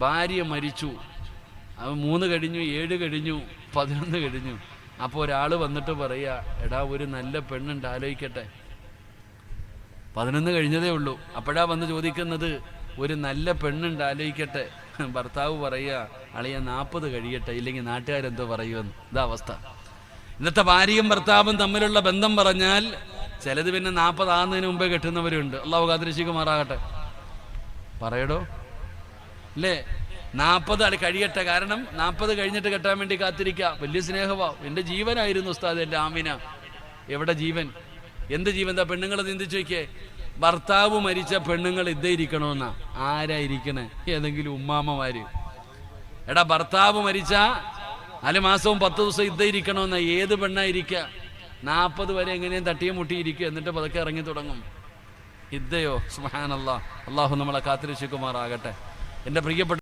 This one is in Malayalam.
ഭാര്യ മരിച്ചു, അവൻ 3 കഴിഞ്ഞു, 7 കഴിഞ്ഞു, 11 കഴിഞ്ഞു. അപ്പോൾ ഒരാൾ വന്നിട്ട് പറയുക, എടാ ഒരു നല്ല പെണ്ണുണ്ട്, ആലോചിക്കട്ടെ. 11 കഴിഞ്ഞതേ ഉള്ളൂ. അപ്പോഴാ വന്ന് ചോദിക്കുന്നത്, ഒരു നല്ല പെണ്ണുണ്ട്, ആലോചിക്കട്ടെ. ഭർത്താവ് പറയുക, അളിയ 40 കഴിയട്ടെ, ഇല്ലെങ്കിൽ നാട്ടുകാരെന്തോ പറയുമെന്ന്. ഇതാ അവസ്ഥ. ഇന്നത്തെ ഭാര്യയും ഭർത്താവും തമ്മിലുള്ള ബന്ധം പറഞ്ഞാൽ ചിലത് പിന്നെ 40 ആകുന്നതിന് മുമ്പേ കെട്ടുന്നവരുണ്ട്. അള്ളാഹു കാത്തിരക്ഷിക്കുമാറാകട്ടെ. പറയടോ അല്ലേ? 40 കഴിയട്ടെ. കാരണം 40 കഴിഞ്ഞിട്ട് കെട്ടാൻ വേണ്ടി കാത്തിരിക്കുക. വലിയ സ്നേഹമാ. എൻ്റെ ജീവനായിരുന്നു ഉസ്താദ്, എൻ്റെ ആമിന. എവിടെ ജീവൻ? എന്ത് ജീവൻ? എന്താ പെണ്ണുങ്ങളെ ചിന്തിച്ചു നോക്കിയേ. ഭർത്താവ് മരിച്ച പെണ്ണുങ്ങൾ ഇതേ ഇരിക്കണമെന്നാ. ആരായിരിക്കണേ? ഏതെങ്കിലും ഉമ്മാമ്മമാര്. എടാ ഭർത്താവ് മരിച്ച 4 മാസവും 10 ദിവസം ഇതേ ഇരിക്കണമെന്നാ. ഏത് പെണ്ണായിരിക്കുക? 40 വരെ എങ്ങനെയും തട്ടിയും മുട്ടിയിരിക്കുക, എന്നിട്ട് പതുക്കെ ഇറങ്ങി തുടങ്ങും. ഇതയോ? സുബ്ഹാനല്ലാഹ്. അള്ളാഹു നമ്മളെ കാത്തിരക്ഷിക്കുമാറാകട്ടെ. എൻ്റെ പ്രിയപ്പെട്ട